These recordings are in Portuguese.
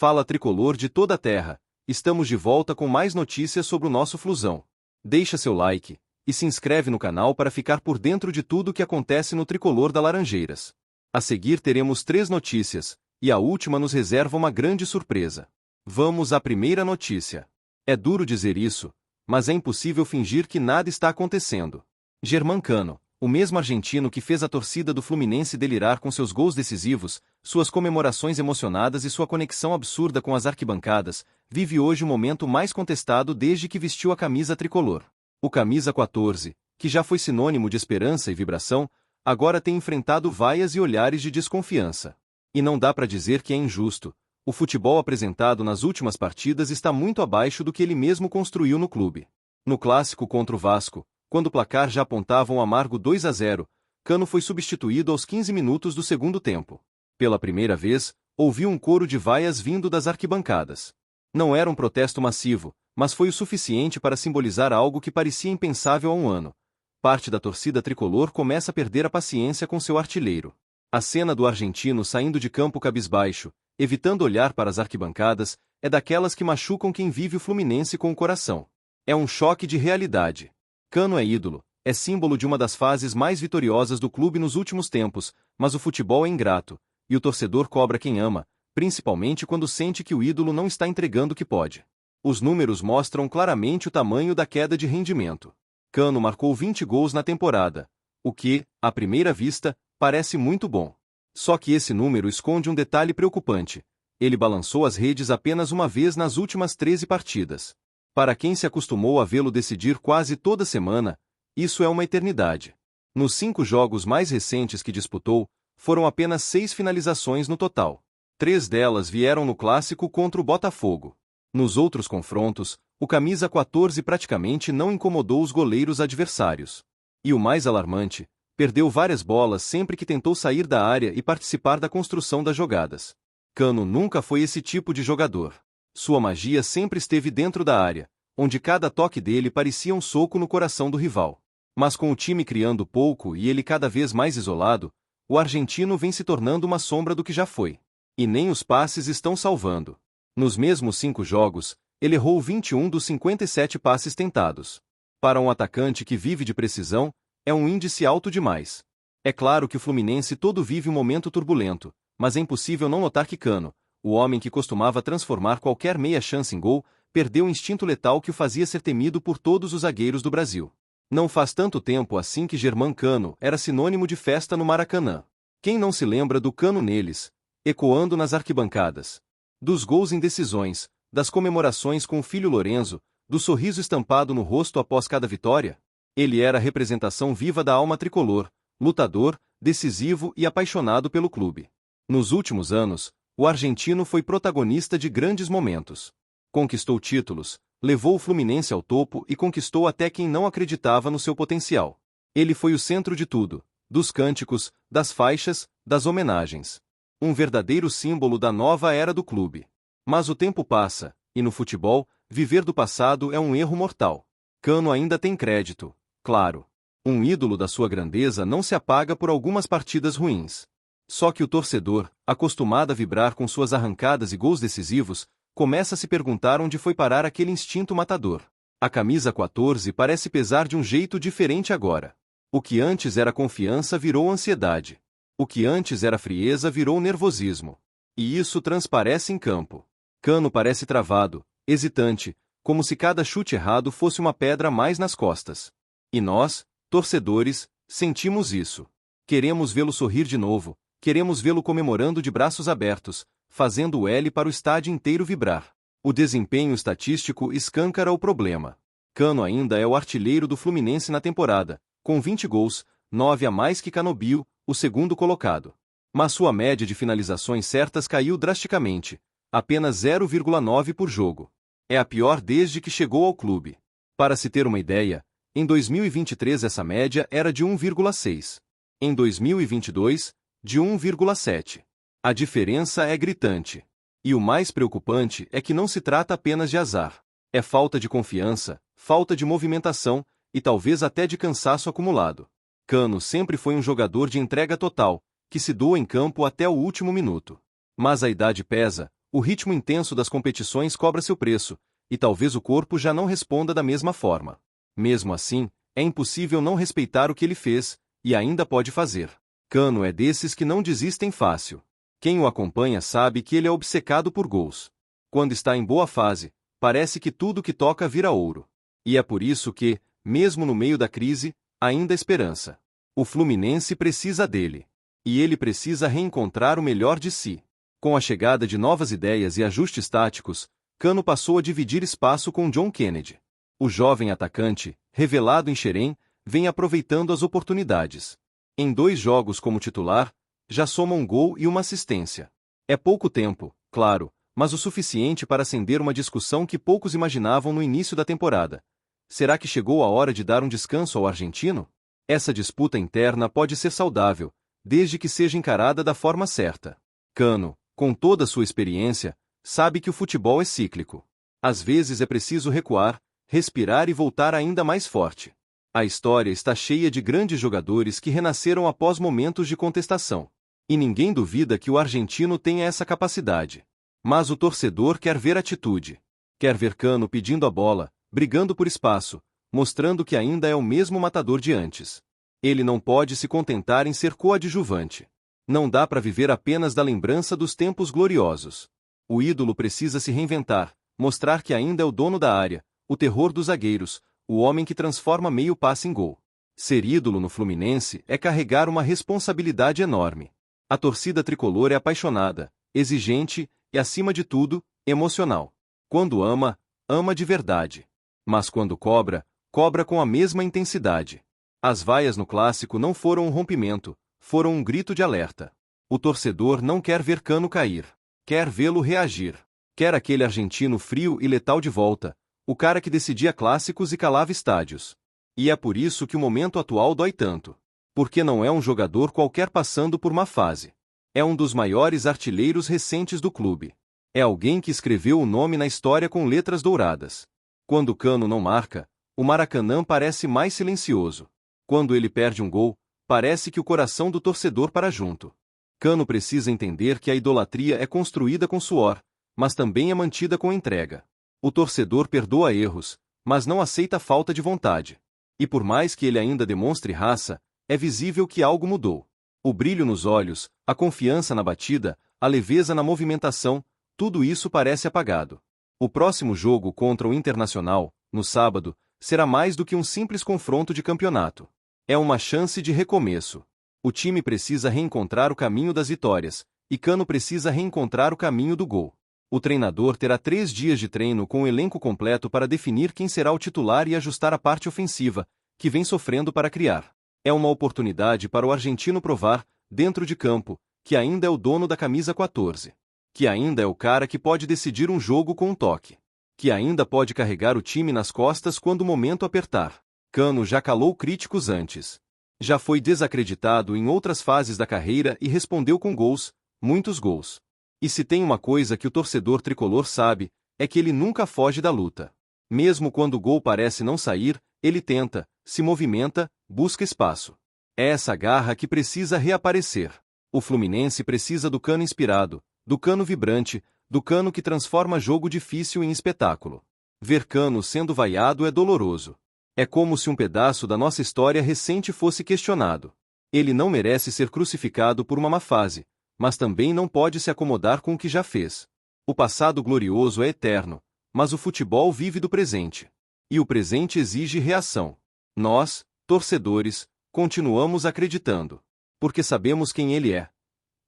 Fala tricolor de toda a terra, estamos de volta com mais notícias sobre o nosso Flusão. Deixa seu like e se inscreve no canal para ficar por dentro de tudo o que acontece no tricolor da Laranjeiras. A seguir teremos 3 notícias, e a última nos reserva uma grande surpresa. Vamos à primeira notícia. É duro dizer isso, mas é impossível fingir que nada está acontecendo. Germán Cano, o mesmo argentino que fez a torcida do Fluminense delirar com seus gols decisivos, suas comemorações emocionadas e sua conexão absurda com as arquibancadas, vive hoje o momento mais contestado desde que vestiu a camisa tricolor. O camisa 14, que já foi sinônimo de esperança e vibração, agora tem enfrentado vaias e olhares de desconfiança. E não dá para dizer que é injusto. O futebol apresentado nas últimas partidas está muito abaixo do que ele mesmo construiu no clube. No clássico contra o Vasco, quando o placar já apontava um amargo 2-0, Cano foi substituído aos 15 minutos do segundo tempo. Pela primeira vez, ouviu um coro de vaias vindo das arquibancadas. Não era um protesto massivo, mas foi o suficiente para simbolizar algo que parecia impensável há um ano. Parte da torcida tricolor começa a perder a paciência com seu artilheiro. A cena do argentino saindo de campo cabisbaixo, evitando olhar para as arquibancadas, é daquelas que machucam quem vive o Fluminense com o coração. É um choque de realidade. Cano é ídolo, é símbolo de uma das fases mais vitoriosas do clube nos últimos tempos, mas o futebol é ingrato, e o torcedor cobra quem ama, principalmente quando sente que o ídolo não está entregando o que pode. Os números mostram claramente o tamanho da queda de rendimento. Cano marcou 20 gols na temporada, o que, à primeira vista, parece muito bom. Só que esse número esconde um detalhe preocupante. Ele balançou as redes apenas uma vez nas últimas 13 partidas. Para quem se acostumou a vê-lo decidir quase toda semana, isso é uma eternidade. Nos 5 jogos mais recentes que disputou, foram apenas 6 finalizações no total. 3 delas vieram no clássico contra o Botafogo. Nos outros confrontos, o camisa 14 praticamente não incomodou os goleiros adversários. E o mais alarmante, perdeu várias bolas sempre que tentou sair da área e participar da construção das jogadas. Cano nunca foi esse tipo de jogador. Sua magia sempre esteve dentro da área, onde cada toque dele parecia um soco no coração do rival. Mas com o time criando pouco e ele cada vez mais isolado, o argentino vem se tornando uma sombra do que já foi. E nem os passes estão salvando. Nos mesmos 5 jogos, ele errou 21 dos 57 passes tentados. Para um atacante que vive de precisão, é um índice alto demais. É claro que o Fluminense todo vive um momento turbulento, mas é impossível não notar que Cano, o homem que costumava transformar qualquer meia chance em gol, perdeu o instinto letal que o fazia ser temido por todos os zagueiros do Brasil. Não faz tanto tempo assim que Germán Cano era sinônimo de festa no Maracanã. Quem não se lembra do Cano neles, ecoando nas arquibancadas? Dos gols em decisões, das comemorações com o filho Lorenzo, do sorriso estampado no rosto após cada vitória? Ele era a representação viva da alma tricolor, lutador, decisivo e apaixonado pelo clube. Nos últimos anos, o argentino foi protagonista de grandes momentos. Conquistou títulos, levou o Fluminense ao topo e conquistou até quem não acreditava no seu potencial. Ele foi o centro de tudo, dos cânticos, das faixas, das homenagens. Um verdadeiro símbolo da nova era do clube. Mas o tempo passa, e no futebol, viver do passado é um erro mortal. Cano ainda tem crédito, claro. Um ídolo da sua grandeza não se apaga por algumas partidas ruins. Só que o torcedor, acostumado a vibrar com suas arrancadas e gols decisivos, começa a se perguntar onde foi parar aquele instinto matador. A camisa 14 parece pesar de um jeito diferente agora. O que antes era confiança virou ansiedade. O que antes era frieza virou nervosismo. E isso transparece em campo. Cano parece travado, hesitante, como se cada chute errado fosse uma pedra a mais nas costas. E nós, torcedores, sentimos isso. Queremos vê-lo sorrir de novo, queremos vê-lo comemorando de braços abertos, fazendo o L para o estádio inteiro vibrar. O desempenho estatístico escancara o problema. Cano ainda é o artilheiro do Fluminense na temporada, com 20 gols, 9 a mais que Canobio, o segundo colocado. Mas sua média de finalizações certas caiu drasticamente, apenas 0,9 por jogo. É a pior desde que chegou ao clube. Para se ter uma ideia, em 2023 essa média era de 1,6. Em 2022, de 1,7. A diferença é gritante. E o mais preocupante é que não se trata apenas de azar. É falta de confiança, falta de movimentação e talvez até de cansaço acumulado. Cano sempre foi um jogador de entrega total, que se doa em campo até o último minuto. Mas a idade pesa, o ritmo intenso das competições cobra seu preço, e talvez o corpo já não responda da mesma forma. Mesmo assim, é impossível não respeitar o que ele fez, e ainda pode fazer. Cano é desses que não desistem fácil. Quem o acompanha sabe que ele é obcecado por gols. Quando está em boa fase, parece que tudo que toca vira ouro. E é por isso que, mesmo no meio da crise, ainda há esperança. O Fluminense precisa dele. E ele precisa reencontrar o melhor de si. Com a chegada de novas ideias e ajustes táticos, Cano passou a dividir espaço com John Kennedy. O jovem atacante, revelado em Xerém, vem aproveitando as oportunidades. Em 2 jogos como titular, já soma um gol e uma assistência. É pouco tempo, claro, mas o suficiente para acender uma discussão que poucos imaginavam no início da temporada. Será que chegou a hora de dar um descanso ao argentino? Essa disputa interna pode ser saudável, desde que seja encarada da forma certa. Cano, com toda a sua experiência, sabe que o futebol é cíclico. Às vezes é preciso recuar, respirar e voltar ainda mais forte. A história está cheia de grandes jogadores que renasceram após momentos de contestação. E ninguém duvida que o argentino tenha essa capacidade. Mas o torcedor quer ver atitude. Quer ver Cano pedindo a bola, brigando por espaço, mostrando que ainda é o mesmo matador de antes. Ele não pode se contentar em ser coadjuvante. Não dá para viver apenas da lembrança dos tempos gloriosos. O ídolo precisa se reinventar, mostrar que ainda é o dono da área, o terror dos zagueiros, o homem que transforma meio passe em gol. Ser ídolo no Fluminense é carregar uma responsabilidade enorme. A torcida tricolor é apaixonada, exigente e, acima de tudo, emocional. Quando ama, ama de verdade. Mas quando cobra, cobra com a mesma intensidade. As vaias no clássico não foram um rompimento, foram um grito de alerta. O torcedor não quer ver Cano cair. Quer vê-lo reagir. Quer aquele argentino frio e letal de volta, o cara que decidia clássicos e calava estádios. E é por isso que o momento atual dói tanto. Porque não é um jogador qualquer passando por má fase. É um dos maiores artilheiros recentes do clube. É alguém que escreveu o nome na história com letras douradas. Quando Cano não marca, o Maracanã parece mais silencioso. Quando ele perde um gol, parece que o coração do torcedor para junto. Cano precisa entender que a idolatria é construída com suor, mas também é mantida com entrega. O torcedor perdoa erros, mas não aceita falta de vontade. E por mais que ele ainda demonstre raça, é visível que algo mudou. O brilho nos olhos, a confiança na batida, a leveza na movimentação, tudo isso parece apagado. O próximo jogo contra o Internacional, no sábado, será mais do que um simples confronto de campeonato. É uma chance de recomeço. O time precisa reencontrar o caminho das vitórias, e Cano precisa reencontrar o caminho do gol. O treinador terá 3 dias de treino com o elenco completo para definir quem será o titular e ajustar a parte ofensiva, que vem sofrendo para criar. É uma oportunidade para o argentino provar, dentro de campo, que ainda é o dono da camisa 14. Que ainda é o cara que pode decidir um jogo com um toque. Que ainda pode carregar o time nas costas quando o momento apertar. Cano já calou críticos antes. Já foi desacreditado em outras fases da carreira e respondeu com gols, muitos gols. E se tem uma coisa que o torcedor tricolor sabe, é que ele nunca foge da luta. Mesmo quando o gol parece não sair, ele tenta, se movimenta, busca espaço. É essa garra que precisa reaparecer. O Fluminense precisa do Cano inspirado, do Cano vibrante, do Cano que transforma jogo difícil em espetáculo. Ver Cano sendo vaiado é doloroso. É como se um pedaço da nossa história recente fosse questionado. Ele não merece ser crucificado por uma má fase, mas também não pode se acomodar com o que já fez. O passado glorioso é eterno, mas o futebol vive do presente. E o presente exige reação. Nós, torcedores, continuamos acreditando. Porque sabemos quem ele é.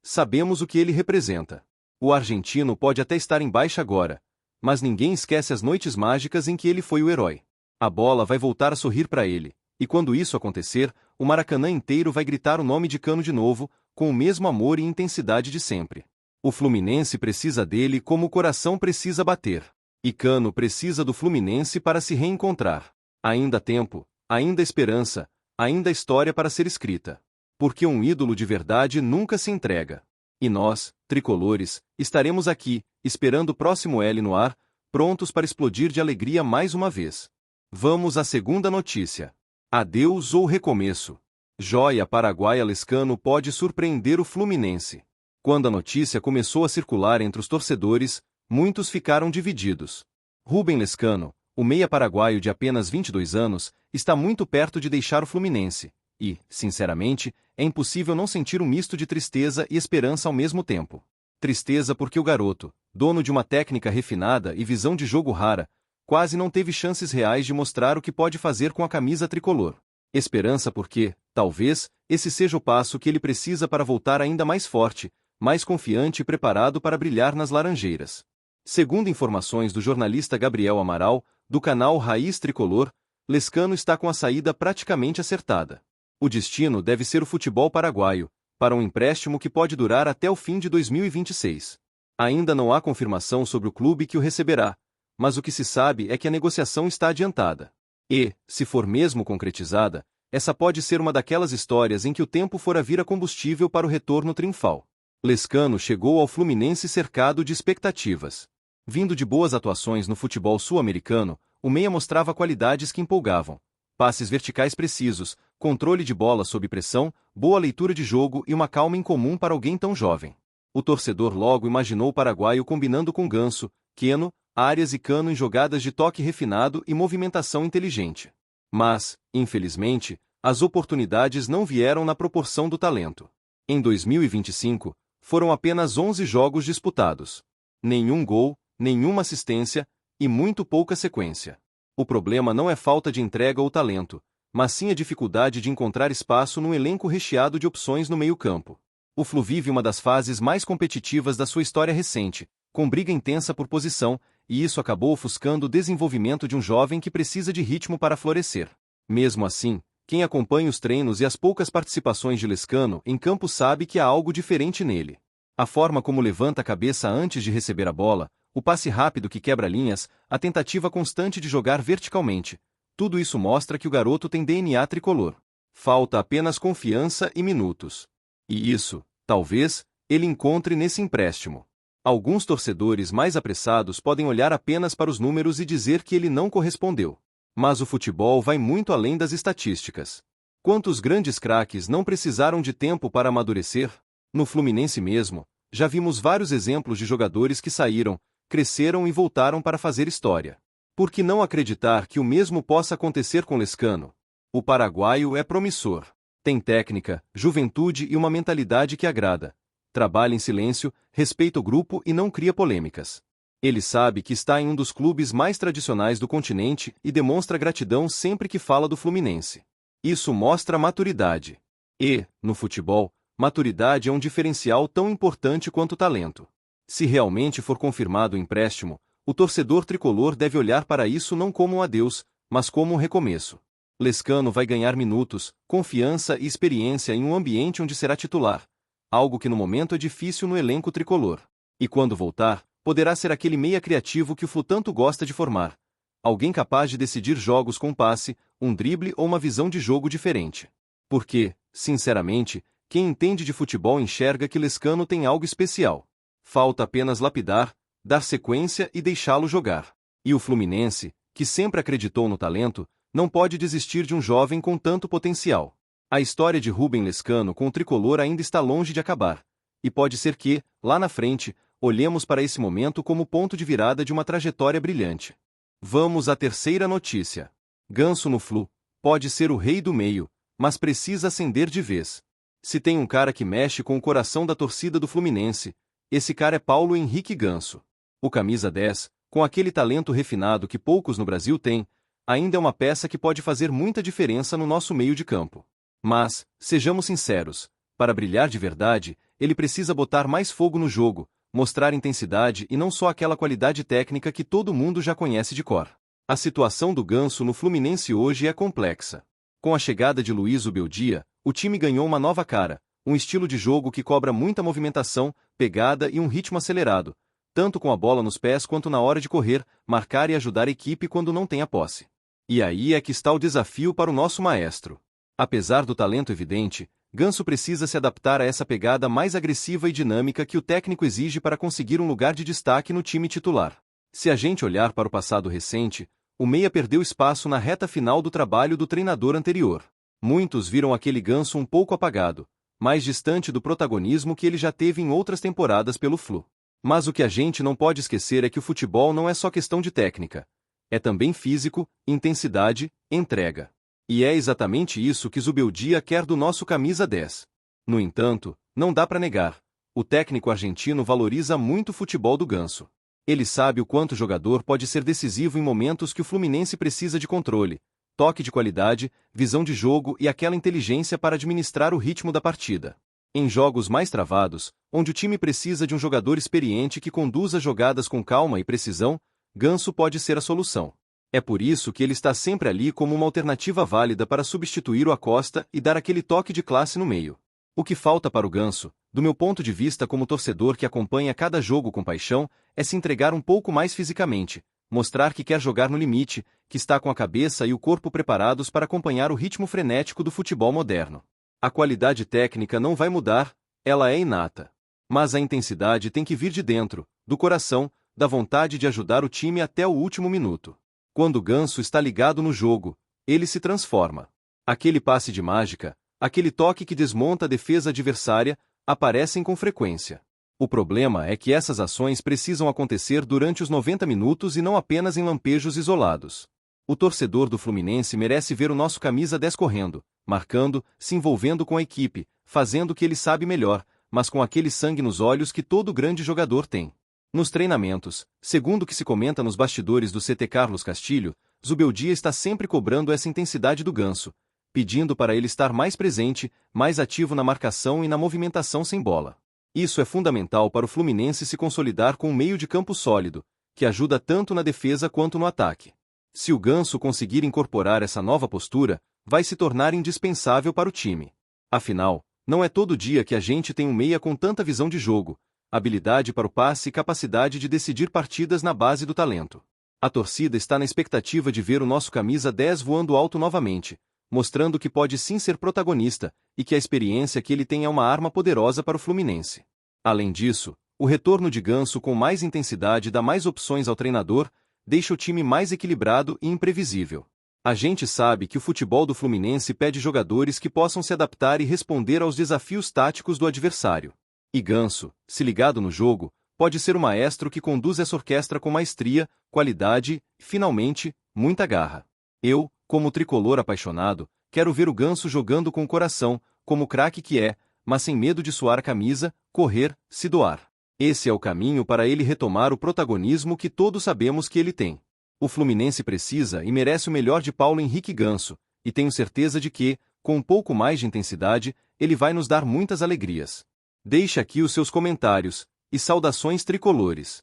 Sabemos o que ele representa. O argentino pode até estar em baixa agora, mas ninguém esquece as noites mágicas em que ele foi o herói. A bola vai voltar a sorrir para ele, e quando isso acontecer, o Maracanã inteiro vai gritar o nome de Cano de novo, com o mesmo amor e intensidade de sempre. O Fluminense precisa dele como o coração precisa bater. E Cano precisa do Fluminense para se reencontrar. Ainda há tempo, ainda há esperança, ainda há história para ser escrita. Porque um ídolo de verdade nunca se entrega. E nós, tricolores, estaremos aqui, esperando o próximo L no ar, prontos para explodir de alegria mais uma vez. Vamos à segunda notícia. Adeus ou recomeço. Joia paraguaia Lescano pode surpreender o Fluminense. Quando a notícia começou a circular entre os torcedores, muitos ficaram divididos. Rubem Lescano, o meia paraguaio de apenas 22 anos, está muito perto de deixar o Fluminense, e, sinceramente, é impossível não sentir um misto de tristeza e esperança ao mesmo tempo. Tristeza porque o garoto, dono de uma técnica refinada e visão de jogo rara, quase não teve chances reais de mostrar o que pode fazer com a camisa tricolor. Esperança porque, talvez, esse seja o passo que ele precisa para voltar ainda mais forte, mais confiante e preparado para brilhar nas Laranjeiras. Segundo informações do jornalista Gabriel Amaral, do canal Raiz Tricolor, Lescano está com a saída praticamente acertada. O destino deve ser o futebol paraguaio, para um empréstimo que pode durar até o fim de 2026. Ainda não há confirmação sobre o clube que o receberá, mas o que se sabe é que a negociação está adiantada. E, se for mesmo concretizada, essa pode ser uma daquelas histórias em que o tempo fora vira combustível para o retorno triunfal. Lescano chegou ao Fluminense cercado de expectativas. Vindo de boas atuações no futebol sul-americano, o meia mostrava qualidades que empolgavam. Passes verticais precisos, controle de bola sob pressão, boa leitura de jogo e uma calma incomum para alguém tão jovem. O torcedor logo imaginou o paraguaio combinando com Ganso, Keno, Arias e Cano em jogadas de toque refinado e movimentação inteligente. Mas, infelizmente, as oportunidades não vieram na proporção do talento. Em 2025, foram apenas 11 jogos disputados. Nenhum gol, nenhuma assistência e muito pouca sequência. O problema não é falta de entrega ou talento, mas sim a dificuldade de encontrar espaço num elenco recheado de opções no meio-campo. O Flu vive uma das fases mais competitivas da sua história recente, com briga intensa por posição, e isso acabou ofuscando o desenvolvimento de um jovem que precisa de ritmo para florescer. Mesmo assim, quem acompanha os treinos e as poucas participações de Lescano em campo sabe que há algo diferente nele. A forma como levanta a cabeça antes de receber a bola, o passe rápido que quebra linhas, a tentativa constante de jogar verticalmente, tudo isso mostra que o garoto tem DNA tricolor. Falta apenas confiança e minutos. E isso, talvez, ele encontre nesse empréstimo. Alguns torcedores mais apressados podem olhar apenas para os números e dizer que ele não correspondeu. Mas o futebol vai muito além das estatísticas. Quantos grandes craques não precisaram de tempo para amadurecer? No Fluminense mesmo, já vimos vários exemplos de jogadores que saíram, cresceram e voltaram para fazer história. Por que não acreditar que o mesmo possa acontecer com Lescano? O paraguaio é promissor. Tem técnica, juventude e uma mentalidade que agrada. Trabalha em silêncio, respeita o grupo e não cria polêmicas. Ele sabe que está em um dos clubes mais tradicionais do continente e demonstra gratidão sempre que fala do Fluminense. Isso mostra maturidade. E, no futebol, maturidade é um diferencial tão importante quanto o talento. Se realmente for confirmado o empréstimo, o torcedor tricolor deve olhar para isso não como um adeus, mas como um recomeço. Lescano vai ganhar minutos, confiança e experiência em um ambiente onde será titular, algo que no momento é difícil no elenco tricolor. E quando voltar, poderá ser aquele meia criativo que o Flu tanto gosta de formar. Alguém capaz de decidir jogos com um passe, um drible ou uma visão de jogo diferente. Porque, sinceramente, quem entende de futebol enxerga que Lescano tem algo especial. Falta apenas lapidar, dar sequência e deixá-lo jogar. E o Fluminense, que sempre acreditou no talento, não pode desistir de um jovem com tanto potencial. A história de Rubem Lescano com o tricolor ainda está longe de acabar. E pode ser que, lá na frente, olhemos para esse momento como ponto de virada de uma trajetória brilhante. Vamos à terceira notícia. Ganso no Flu. Pode ser o rei do meio, mas precisa acender de vez. Se tem um cara que mexe com o coração da torcida do Fluminense, esse cara é Paulo Henrique Ganso. O camisa 10, com aquele talento refinado que poucos no Brasil têm, ainda é uma peça que pode fazer muita diferença no nosso meio de campo. Mas, sejamos sinceros, para brilhar de verdade, ele precisa botar mais fogo no jogo, mostrar intensidade e não só aquela qualidade técnica que todo mundo já conhece de cor. A situação do Ganso no Fluminense hoje é complexa. Com a chegada de Luiz Beldia, o time ganhou uma nova cara, um estilo de jogo que cobra muita movimentação, pegada e um ritmo acelerado, tanto com a bola nos pés quanto na hora de correr, marcar e ajudar a equipe quando não tem a posse. E aí é que está o desafio para o nosso maestro. Apesar do talento evidente, Ganso precisa se adaptar a essa pegada mais agressiva e dinâmica que o técnico exige para conseguir um lugar de destaque no time titular. Se a gente olhar para o passado recente, o meia perdeu espaço na reta final do trabalho do treinador anterior. Muitos viram aquele Ganso um pouco apagado, mais distante do protagonismo que ele já teve em outras temporadas pelo Flu. Mas o que a gente não pode esquecer é que o futebol não é só questão de técnica. É também físico, intensidade, entrega. E é exatamente isso que Zubeldia quer do nosso camisa 10. No entanto, não dá para negar. O técnico argentino valoriza muito o futebol do Ganso. Ele sabe o quanto o jogador pode ser decisivo em momentos que o Fluminense precisa de controle, toque de qualidade, visão de jogo e aquela inteligência para administrar o ritmo da partida. Em jogos mais travados, onde o time precisa de um jogador experiente que conduza jogadas com calma e precisão, Ganso pode ser a solução. É por isso que ele está sempre ali como uma alternativa válida para substituir o Acosta e dar aquele toque de classe no meio. O que falta para o Ganso, do meu ponto de vista como torcedor que acompanha cada jogo com paixão, é se entregar um pouco mais fisicamente, mostrar que quer jogar no limite, que está com a cabeça e o corpo preparados para acompanhar o ritmo frenético do futebol moderno. A qualidade técnica não vai mudar, ela é inata. Mas a intensidade tem que vir de dentro, do coração, da vontade de ajudar o time até o último minuto. Quando o Ganso está ligado no jogo, ele se transforma. Aquele passe de mágica, aquele toque que desmonta a defesa adversária, aparecem com frequência. O problema é que essas ações precisam acontecer durante os 90 minutos e não apenas em lampejos isolados. O torcedor do Fluminense merece ver o nosso camisa 10 correndo, marcando, se envolvendo com a equipe, fazendo o que ele sabe melhor, mas com aquele sangue nos olhos que todo grande jogador tem. Nos treinamentos, segundo o que se comenta nos bastidores do CT Carlos Castilho, Zubeldia está sempre cobrando essa intensidade do Ganso, pedindo para ele estar mais presente, mais ativo na marcação e na movimentação sem bola. Isso é fundamental para o Fluminense se consolidar com um meio de campo sólido, que ajuda tanto na defesa quanto no ataque. Se o Ganso conseguir incorporar essa nova postura, vai se tornar indispensável para o time. Afinal, não é todo dia que a gente tem um meia com tanta visão de jogo, habilidade para o passe e capacidade de decidir partidas na base do talento. A torcida está na expectativa de ver o nosso camisa 10 voando alto novamente, mostrando que pode sim ser protagonista, e que a experiência que ele tem é uma arma poderosa para o Fluminense. Além disso, o retorno de Ganso com mais intensidade dá mais opções ao treinador, deixa o time mais equilibrado e imprevisível. A gente sabe que o futebol do Fluminense pede jogadores que possam se adaptar e responder aos desafios táticos do adversário. E Ganso, se ligado no jogo, pode ser o maestro que conduz essa orquestra com maestria, qualidade e, finalmente, muita garra. Eu, como tricolor apaixonado, quero ver o Ganso jogando com o coração, como o craque que é, mas sem medo de suar a camisa, correr, se doar. Esse é o caminho para ele retomar o protagonismo que todos sabemos que ele tem. O Fluminense precisa e merece o melhor de Paulo Henrique Ganso, e tenho certeza de que, com um pouco mais de intensidade, ele vai nos dar muitas alegrias. Deixe aqui os seus comentários, e saudações tricolores.